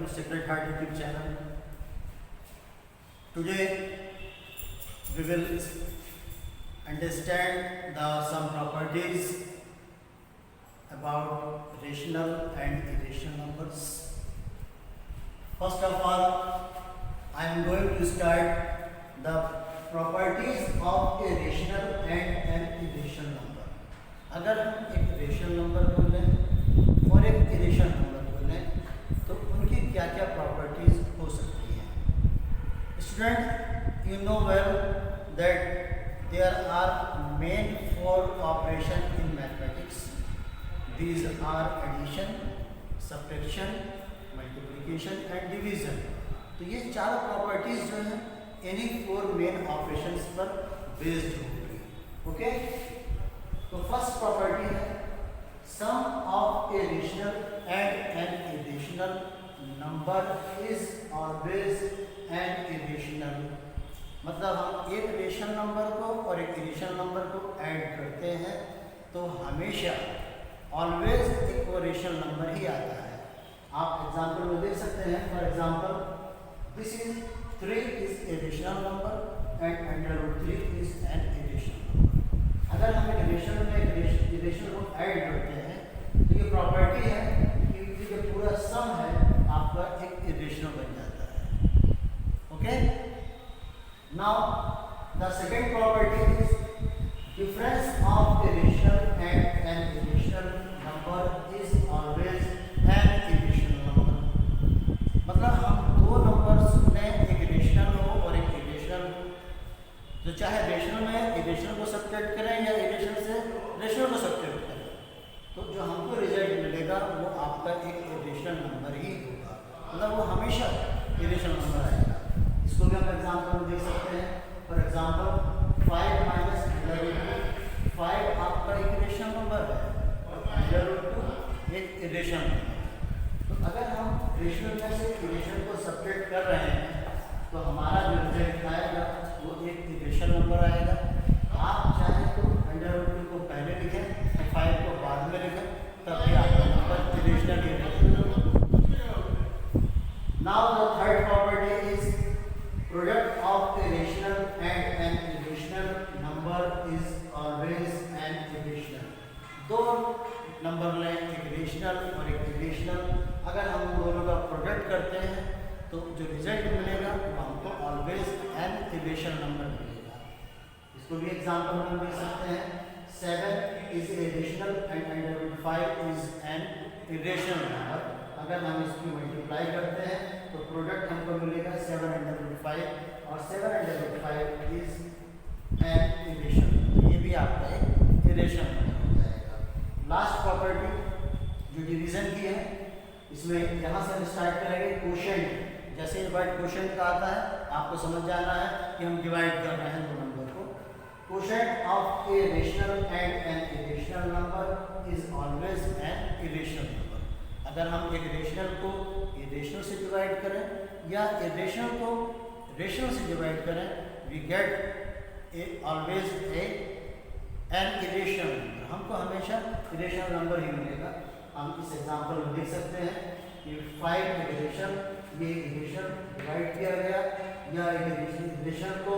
Sacred Heart YouTube channel. Today we will understand some properties about rational and irrational numbers. First of all, I am going to start the properties of a rational and an irrational number. अगर हम एक rational number को लें और एक irrational number को लें तो उनकी क्या क्या प्रॉपर्टीज हो सकती हैं. Student, you know well that there are main four operations in mathematics. These are addition, subtraction, multiplication and division. तो ये चार प्रॉपर्टीज जो हैं इन्हीं फोर मेन ऑपरेशंस पर बेस्ड होंगी. ओके, तो फर्स्ट प्रॉपर्टी है sum of a rational and an irrational number is always an irrational. मतलब हम एक रेशनल नंबर को और एक इरेशनल नंबर को ऐड करते हैं तो हमेशा ऑलवेज एक रेशनल नंबर ही आता है. आप एग्जांपल में देख सकते हैं. For example, this is 3 is a rational number and √3 is an irrational number. अगर हम एक रेशनल में एक इरेशनल को ऐड करते हैं तो ये प्रॉपर्टी है कि जो पूरा सम है आपका एक इरेशनल बन जाता है. Okay, now the second property is difference of a rational and an irrational number is always an irrational number. मतलब हम दो नंबर्स में एक रेशनल हो और एक इरेशनल हो, तो चाहे रेशनल में इरेशनल को सब्ट्रैक्ट करें या इरेशनल से रेशनल को सब्ट्रैक्ट करें तो जो हमको रिजल्ट मिलेगा वो आपका एक इरेशनल नंबर ही होगा. मतलब वो हमेशा इरेशनल नंबर आएगा. इसको भी हम एग्जांपल में देख सकते हैं. फॉर एग्जांपल 5 माइनस 5 आपका एक इरेशनल नंबर है और √2 एक इरेशनल नंबर. तो अगर हम रेशनल में से इरेशनल को सब्ट्रैक्ट कर रहे हैं तो हमारा जो रिजल्ट आएगा वो एक इरेशनल नंबर आएगा. आप चाहे तो √2 को पहले लिखें, 5 को बाद में लिखें, तब भी आपका नंबर इरेशनल ही रहेगा. Now the third property is product of a rational and an irrational number is always an irrational. दो नंबर लें, एक रेशनल और एक इरेशनल. अगर हम दोनों का प्रोडक्ट करते हैं तो जो रिजल्ट मिलेगा वो हमको ऑलवेज एन इरेशनल नंबर मिलेगा. इसको भी एग्जांपल में देख सकते हैं. 7 is a rational and √5 is an irrational number. अगर हम इसकी मल्टीप्लाई करते हैं तो प्रोडक्ट हमको मिलेगा 7 √5 और 7 √5 इज एन इरेशनल. ये भी आपका एक इरेशनल नंबर हो जाएगा. लास्ट प्रॉपर्टी जो डिवीजन की है, इसमें यहाँ से हम स्टार्ट करेंगे. क्वोशिएंट, जैसे वर्ड क्वोशिएंट का आता है आपको समझ जाना है कि हम डिवाइड कर रहे हैं दो नंबर को. Quotient of a rational and an irrational number is always an irrational number. अगर हम एक रेशनल को इरेशनल से डिवाइड करें या इरेशनल को रेशनल से डिवाइड करें, we get a always a an irrational number. हमको हमेशा इरेशनल नंबर ही मिलेगा. हम इस एग्जांपल में देख सकते हैं कि 5 इरेशनल, ये इरेशनल डिवाइड किया गया या इरेशनल को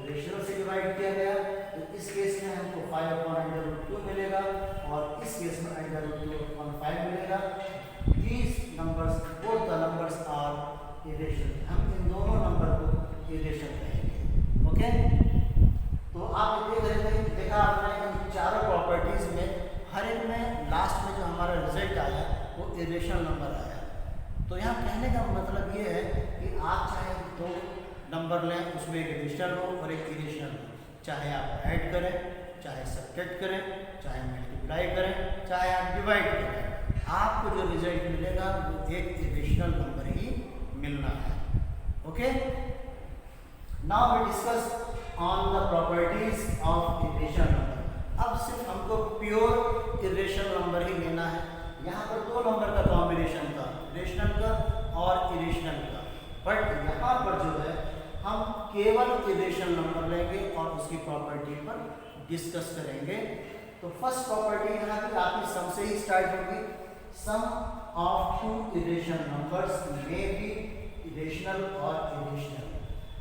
रेशनल से डिवाइड किया गया. तो इस केस में हमको 5/√2 मिलेगा और इस केस में √2/5 मिलेगा. These numbers, both the numbers are irrational. हम इन दोनों नंबर को इरेशनल कहेंगे. ओके, तो आप देख रहे थे, देखा आपने इन चारों प्रॉपर्टीज में हर एक में लास्ट में जो हमारा रिजल्ट आया वो इरेशनल नंबर आया. तो यहाँ कहने का मतलब ये है कि आप चाहे दो नंबर लें, उसमें एक रेशनल हो और एक इरेशनल हो. चाहे आप ऐड करें, चाहे सब्ट्रैक्ट करें, चाहे मल्टीप्लाई करें, चाहे आप डिवाइड करें, आपको जो रिजल्ट मिलेगा वो एक इरेशनल नंबर ही मिलना है. Okay, now we discuss on the properties of irrational number. अब सिर्फ हमको प्योर इरेशनल नंबर ही लेना है. यहाँ पर दो नंबर का कॉम्बिनेशन था, रेशनल का और इरेशनल का. बट यहाँ पर जो है हम केवल इरेशनल नंबर लेंगे और उसकी प्रॉपर्टी पर डिस्कस करेंगे. तो फर्स्ट प्रॉपर्टी यहाँ की आपकी सम से ही स्टार्ट होगी. सम of टू इरेशनल नंबर्स में भी इरेशनल और इरेशनल।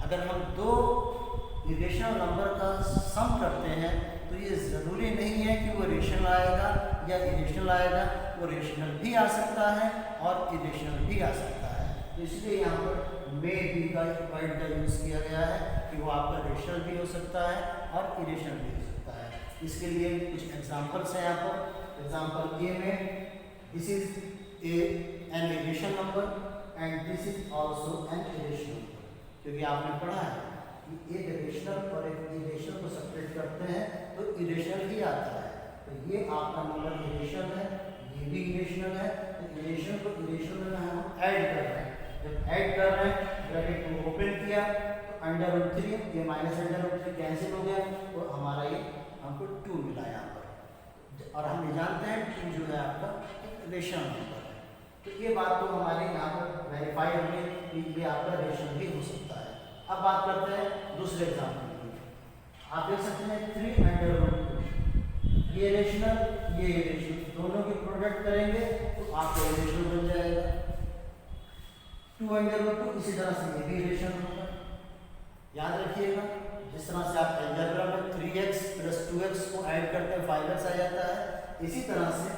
अगर हम दो इरेशनल नंबर का सम करते हैं तो ये ज़रूरी नहीं है कि वो रेशनल आएगा या इरेशनल आएगा, वो रेशनल भी आ सकता है और इरेशनल भी आ सकता है। तो इसलिए यहाँ पर मे बी का वर्ड का यूज़ किया गया है कि वो आपका रेशनल भी हो सकता है और इरेशनल भी हो सकता है। इसके लिए कुछ एग्जांपल्स हैं यहाँ पर। एग्जांपल ए में this is an irrational number and this is also an irrational number, क्योंकि आपने पढ़ा है कि एक रेशनल और एक इरेशनल को सेपरेट करते हैं तो इरेशनल ही आता है। तो ये आपका नंबर इरेशनल है, ये भी इरेशनल है। तो इरेशनल को इरेशनल में हम ऐड कर रहे हैं। जब ऐड कर रहे हैं ब्रैकेट को ओपन किया तो √3 ये माइनस √3 कैंसिल हो गया तो हमारा ये हमको 2 मिला यहाँ पर। और हम ये जानते हैं 2 जो है आपका रेशनल नंबर है। तो ये बात तो हमारे यहाँ पर वेरीफाई हो गई कि ये आपका रेशनल भी हो सकता है। अब बात करते हैं दूसरे एग्जाम्पल की। आप देख सकते हैं 3 √2 ये रेशनल ये रेशनल दोनों की प्रोडक्ट करेंगे तो आपका रेशनल बन जाएगा। 2 इसी तरह से ये भी रेशनल होगा। याद रखिएगा जिस तरह से आप अलजेब्रा में 3x + 2x को ऐड करते हैं 5x आ जाता है, इसी तरह से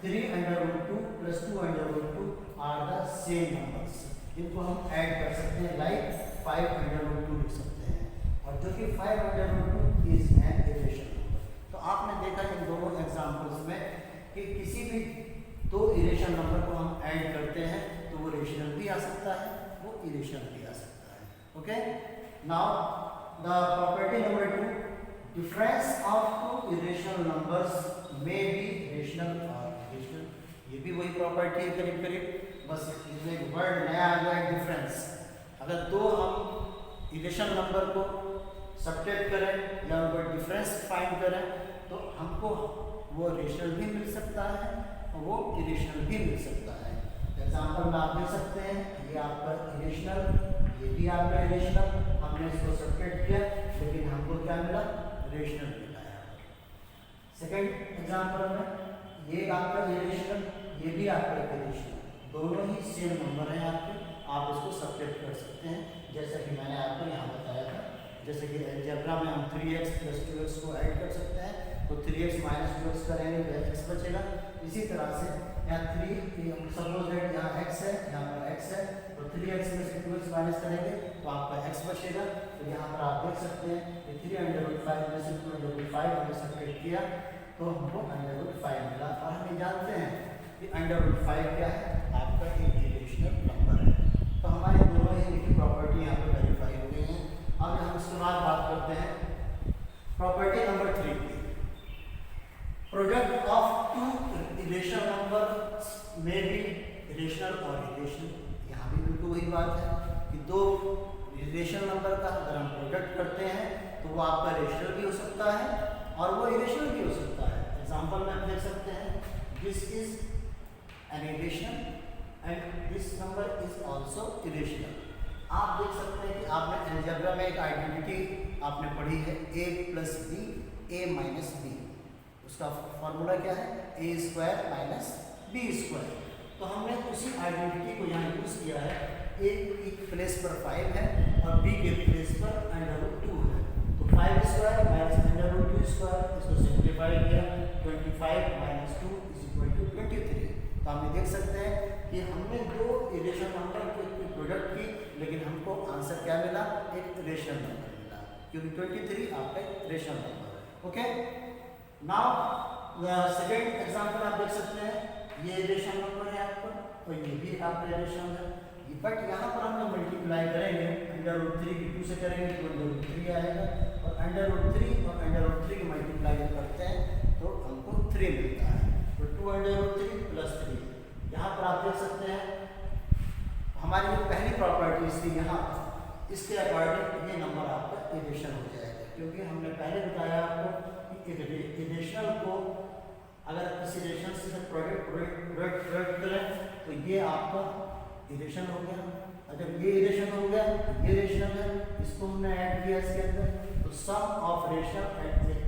3 √2 + 2 √2 आर द सेम नंबर्स। इनको हम ऐड कर सकते हैं लाइक 5 √2 लिख सकते हैं, और जो कि 5 √2 इज एन इरेशनल नंबर। तो आपने देखा इन दोनों एग्जांपल्स में कि किसी भी दो इरेशनल नंबर को हम ऐड करते हैं तो वो रेशनल भी आ सकता है, वो इरेशनल भी आ सकता है। Okay, now the property number 2, difference of two irrational numbers में बी रेशनल और इरेशनल। ये भी वही प्रॉपर्टी है करीब करीब, बस इसमें एक वर्ड नया आ गया है, डिफरेंस। अगर दो हम इरेशनल नंबर को सब्ट्रैक्ट करें या उनका डिफरेंस फाइंड करें तो हमको वो रेशनल भी मिल सकता है और वो इरेशनल भी मिल सकता है। एग्जांपल में आप देख सकते हैं ये आपका इरेशनल, ये भी आपका इरेशनल, हमने इसको सब्ट्रैक्ट किया लेकिन हमको क्या मिला, रेशनल मिला है। सेकंड एग्जांपल में ये आपका इरेशनल, ये भी आपका इरेशनल, दोनों ही सेम नंबर हैं आपके, आप इसको सब्ट्रैक्ट कर सकते हैं जैसा कि मैंने आपको यहाँ बताया था। जैसे कि अलजेब्रा में हम 3x + 2x को ऐड कर सकते हैं तो 3x - 2x करेंगे तो x बचेगा। इसी तरह से यहाँ 3 सपोज दैट यहाँ x है, यहाँ पर x है, तो 3x में से 2x माइनस करेंगे तो आपका x बचेगा। तो यहाँ पर आप देख सकते हैं कि 3 √5 में से 2 √5 हमने सब्ट्रैक्ट किया तो हमको √5 मिला। और हम ये जानते हैं कि √5 क्या है, आपका एक इरेशनल नंबर है। तो हमारे दोनों ही प्रॉपर्टी यहाँ पर वेरीफाई हो गई हैं। अब हम इसके बाद बात करते हैं प्रॉपर्टी नंबर 3 की, product of two irrational number में भी इरेशनल और इरेशनल। यहाँ भी बिल्कुल वही बात है कि दो इरेशनल नंबर का अगर हम प्रोडक्ट करते हैं तो वो आपका रेशनल भी हो सकता है और वो इरेशनल भी हो सकता है। एग्जाम्पल में आप देख सकते हैं this is an irrational and this number is also irrational. आप देख सकते हैं कि आपने अलजेब्रा में एक आइडेंटिटी आपने पढ़ी है a + b a - b, उसका फॉर्मूला क्या है, a² - b²। तो हमने उसी आइडेंटिटी को यहाँ यूज़ किया है। a की प्लेस पर 5 है और b के प्लेस पर √2 है, तो 5² - √2², इसको सिंप्लीफाई किया 25 - 2 = 23। तो हम देख सकते हैं कि हमने दो इरेशनल नंबर की प्रोडक्ट की लेकिन हमको आंसर क्या मिला, एक रेशनल नंबर मिला, क्योंकि 23 आपका रेशनल नंबर है। ओके, नाउ सेकंड एग्जांपल आप देख सकते हैं, ये रेशनल नंबर है आपका और ये भी आपका रेशनल है, बट यहाँ पर हम लोग मल्टीप्लाई करेंगे √3 की 2 से करेंगे तो √3 आएगा और √3 और √3 की मल्टीप्लाई करते हैं तो हमको 3 मिलता है। तो 2√3 + 3, यहाँ पर आप देख सकते हैं हमारी जो पहली प्रॉपर्टीज थी यहाँ, इसके अकॉर्डिंग ये नंबर आपका इरेशनल हो जाएगा, क्योंकि हमने पहले बताया आपको कि इरेशनल को अगर किसी रेशनल से प्रोडक्ट करें तो ये आपका इरेशनल हो गया। अगर ये इरेशनल हो गया, ये रेशनल है, इसको हमने ऐड किया इसके अंदर, तो sum of rational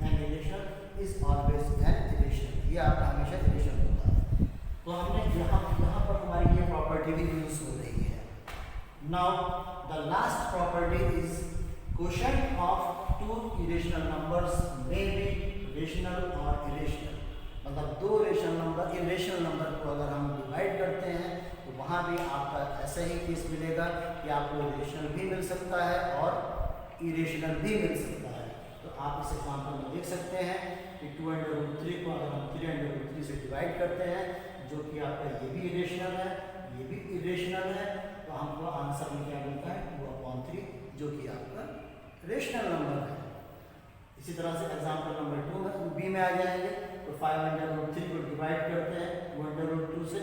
and irrational is always an irrational. ये आपका हमेशा इरेशनल होता है। तो हमने यहाँ पर हमारी ये प्रॉपर्टी भी यूज हो रही है। Now the last property is quotient of two irrational numbers may be rational और इरेशनल। मतलब दो रेशनल नंबर इरेशनल नंबर को अगर हम डिवाइड करते हैं तो वहाँ भी आपका ऐसा ही केस मिलेगा कि आपको रेशनल भी मिल सकता है और इरेशनल भी मिल सकता है। तो आप इस एग्जाम्पल में देख सकते हैं कि 2√3 को अगर हम 3√3 से डिवाइड करते हैं, जो कि आपका ये भी इरेशनल है, ये भी इरेशनल है, तो हमको आंसर में क्या मिलता है 2/3, जो कि आपका रेशनल नंबर है। इसी तरह से एग्जाम्पल नंबर 2 में बी में आ जाएंगे, तो 5√3 को डिवाइड करते हैं 2√2 से,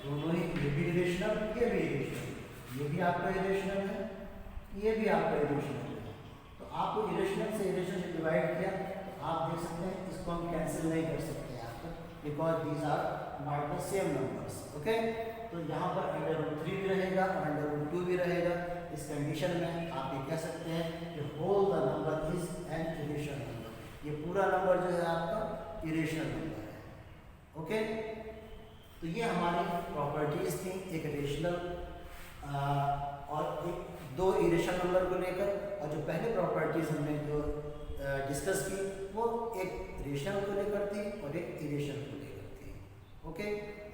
दोनों ही ये भी इरेशनल, ये भी इरेशनल, ये भी आपका इरेशनल है, ये भी आपका इरेशनल है। तो आपको इरेशनल से इरेशनल से डिवाइड किया, तो आप देख सकते हैं इसको हम कैंसिल नहीं कर सकते यहाँ पर, because these are not the same numbers. Okay, तो यहाँ पर √3 भी रहेगा और √2 भी रहेगा। इस कंडीशन में आप ये कह सकते हैं कि whole the number is an irrational number. ये पूरा नंबर जो है आपका इरेशनल नंबर है। ओके, तो ये हमारी प्रॉपर्टीज थी, एक रेशनल और एक दो इरेशनल नंबर को लेकर, और जो पहले प्रॉपर्टीज हमने जो डिस्कस की वो एक रेशनल को लेकर थी और एक इरेशनल को लेकर थी। Okay,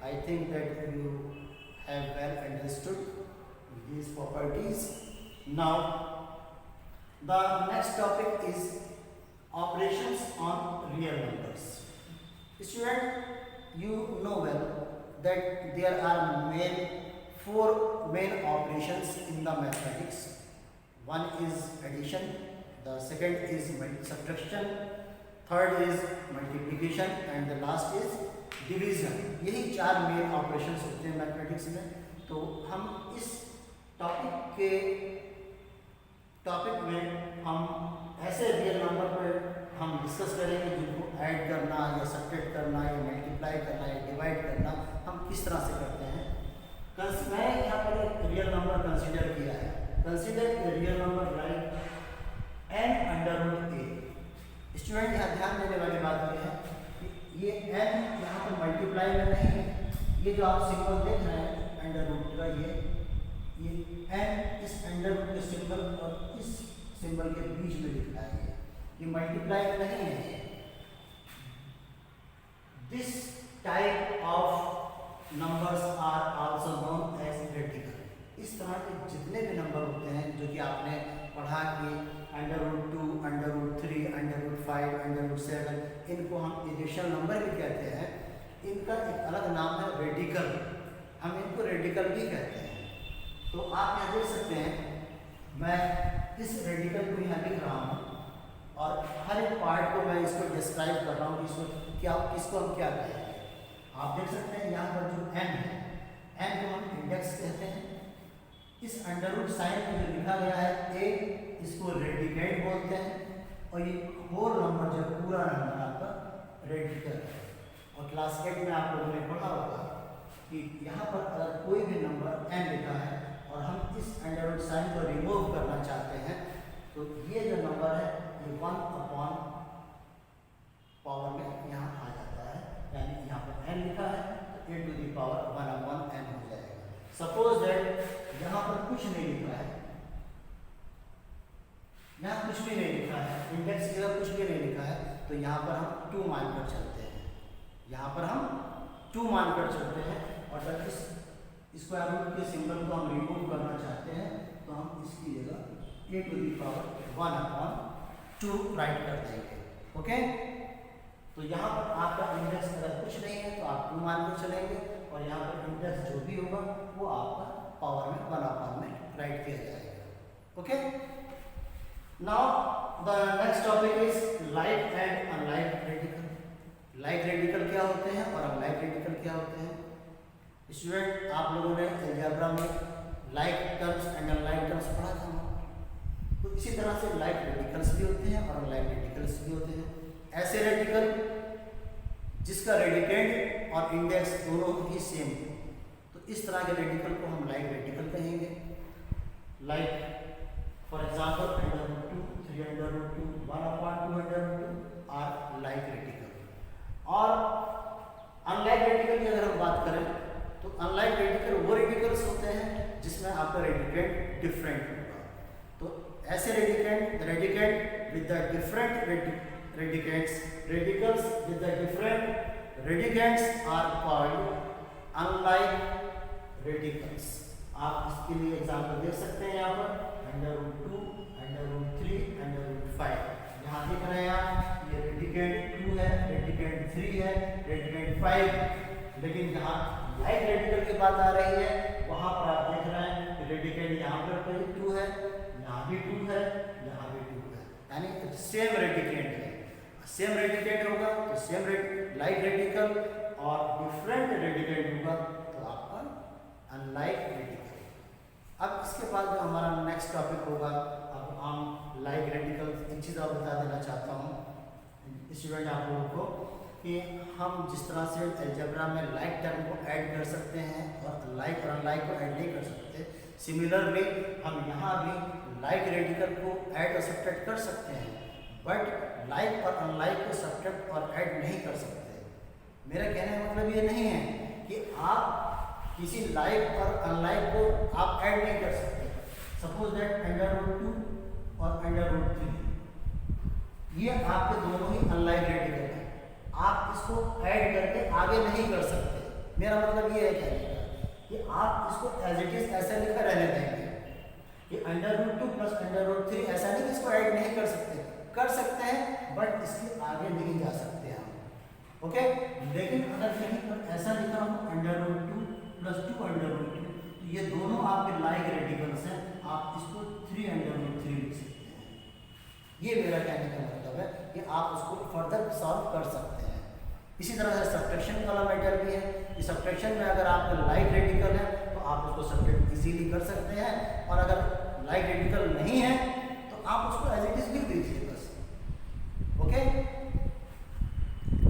I think that you have well understood these properties. Now the next topic is operations on real numbers. Student, you know well that there are four main operations in the mathematics. One is addition, the second is subtraction, third is multiplication and the last is division. यही चार main operations होते हैं mathematics में। तो हम इस topic में हम ऐसे रियल नंबर पर हम डिस्कस करेंगे जिनको ऐड करना या सब्ट्रैक्ट करना या मल्टीप्लाई करना या डिवाइड करना हम किस तरह से करते हैं। मैं यहाँ पर एक रियल नंबर कंसीडर किया है। Consider a real number like n√a। Student यहाँ ध्यान देने वाली बात यह है कि ये n यहाँ पर मल्टीप्लाई में नहीं है, ये जो आप सिंबल देख रहे हैं √ का, ये n इस अंडर के सिंबल और इस सिंबल के बीच में लिखा है, ये मल्टीप्लाई नहीं है। This type of numbers are also known as radical. इस तरह के जितने भी नंबर होते हैं जो कि आपने पढ़ा कि √2, √3, √5, √7, इनको हम इरेशनल नंबर भी कहते हैं। इनका एक अलग नाम है रेडिकल, हम इनको रेडिकल भी कहते हैं। तो आप यहाँ देख सकते हैं, मैं इस रेडिकल को यहाँ लिख रहा हूँ और हर एक पार्ट को मैं इसको डिस्क्राइब कर रहा हूँ कि इसको हम क्या कहेंगे। आप देख सकते हैं यहाँ पर जो n है, n को हम इंडेक्स कहते हैं। इस अंडरवुड साइन में जो लिखा गया है a, इसको रेडिकेंड बोलते हैं, और ये होल नंबर जो पूरा नंबर आपका रेडिकल है। और क्लास 8 में आप लोगों ने पढ़ा होगा कि यहाँ पर अगर कोई भी नंबर n लिखा है और हम इस अंडरवुड साइन को रिमूव करना चाहते हैं, तो ये जो नंबर है ये 1/, में यहाँ आ जाता है, यानी यहाँ पर n लिखा है तो a⁻1/n हो जाएगा। सपोज दैट यहाँ पर कुछ नहीं लिखा है, यहाँ कुछ भी नहीं लिखा है, इंडेक्स की जगह कुछ भी नहीं लिखा है, तो यहाँ पर हम 2 मानकर चलते हैं। यहाँ पर हम 2 मानकर चलते हैं, और जब इस स्क्वायर रूट के सिंबल को हम रिमूव करना चाहते हैं तो हम इसकी जगह a⁻1/2 राइट कर देंगे। ओके, तो यहाँ पर आपका इंडेक्स अगर कुछ नहीं है तो आप 2 मानकर चलेंगे, और यहाँ पर इंडेक्स जो भी होगा वो आपका पावर में 1/, में राइट किया जाएगा। Okay, now the next topic is like and unlike radical. Like radical क्या होते हैं और अनलाइक रेडिकल क्या होते हैं। स्टूडेंट, आप लोगों ने अलजेब्रा में like terms and unlike terms पढ़ा था ना, तो इसी तरह से लाइक रेडिकल्स भी होते हैं और अनलाइक रेडिकल्स भी होते हैं। ऐसे रेडिकल जिसका रेडिकेंड और इंडेक्स दोनों ही सेम हो, तो इस तरह के रेडिकल को हम लाइक रेडिकल कहेंगे। Like for example √2, 3√2, 1/2 are like radical. और अनलाइक रेडिकल की अगर हम बात करें तो अनलाइक रेडिकल वो रेडिकल्स होते जिसमें आपका रेडिकेंड डिफरेंट होगा। तो ऐसे radicand with the different radicals with the different radicands are called unlike radicals. आप इसके लिए एग्जाम्पल देख सकते हैं यहाँ पर √2, √3, √5। यहाँ देख रहे हैं आप, ये रेडिकेंड 2 है, रेडिकेंड 3 है, रेडिकेंड 5। लेकिन जहाँ लाइक रेडिकल की बात आ रही है वहाँ पर आप देख रहे हैं कि रेडिकेंड यहाँ पर 2 है, यहाँ भी 2 है, यहाँ भी 2 है, यानी सेम रेडिकेंड है। सेम रेडिकेंड होगा तो सेम लाइक रेडिकल, और डिफरेंट रेडिकेंड होगा तो आपका अनलाइक रेडिकल। अब इसके बाद जो हमारा नेक्स्ट टॉपिक होगा, अब हम लाइक रेडिकल एक चीज़ और बता देना चाहता हूँ स्टूडेंट आप लोगों को, कि हम जिस तरह से अलजेब्रा में लाइक टर्म को ऐड कर सकते हैं और लाइक और अनलाइक को ऐड नहीं कर सकते, सिमिलरली हम यहाँ भी लाइक रेडिकल को ऐड और सब्ट्रैक्ट कर सकते हैं, बट लाइक और अनलाइक को सब्ट्रैक्ट और ऐड नहीं कर सकते। मेरा कहने का मतलब ये नहीं है कि आप किसी लाइक और अनलाइक को आप ऐड नहीं कर सकते। सपोज दैट √2 और √3 ये आपके दोनों ही अनलाइक रेडिकल हैं, आप इसको ऐड करके आगे नहीं कर सकते। मेरा मतलब ये है कहने का कि आप इसको एज इट इज ऐसा लिखा रहने देंगे कि √2 प्लस √3, ऐसा नहीं कि इसको ऐड नहीं कर सकते हैं बट इसके आगे नहीं जा सकते हम, ओके। लेकिन अगर कहीं पर ऐसा लिखा हो √2 प्लस 2 तो ये दोनों आपके लाइक रेडिकल्स हैं, आप इसको 3 लिख सकते हैं। ये मेरा कहने का मतलब है कि आप उसको फर्दर सॉल्व कर सकते हैं। इसी तरह से सब्ट्रैक्शन वाला मैटर भी है कि सब्ट्रैक्शन में अगर आपका लाइक रेडिकल है तो आप उसको सब्ट्रैक्ट इजीली कर सकते हैं, और अगर लाइक रेडिकल